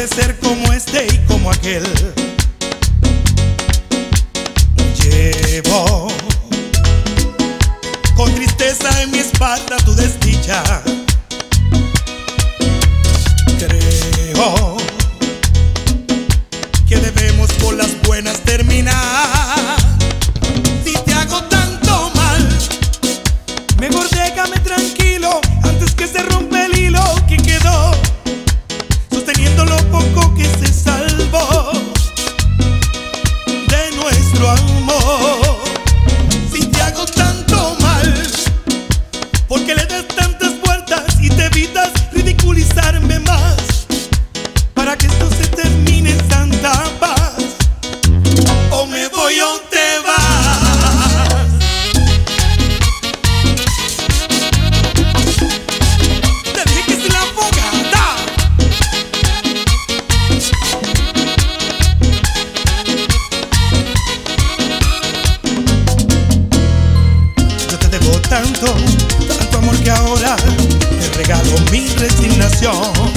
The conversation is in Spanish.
puede ser como este y como aquel. Llevo con tristeza en mi espalda tu desdicha. Creo que debemos por las buenas terminar. Si te hago tanto mal, mejor déjame tranquilo antes que se rompa el hilo que quedó sosteniendo lo poco que se salvó de nuestro amor. Si te hago tanto mal, porque le das tantas vueltas y te evitas ridiculizarme más, para que esto se termine en santa paz. O me voy o te vas. Te dije que es la fogata. Yo te debo tanto, tanto amor que ahora te regalo mi resignación.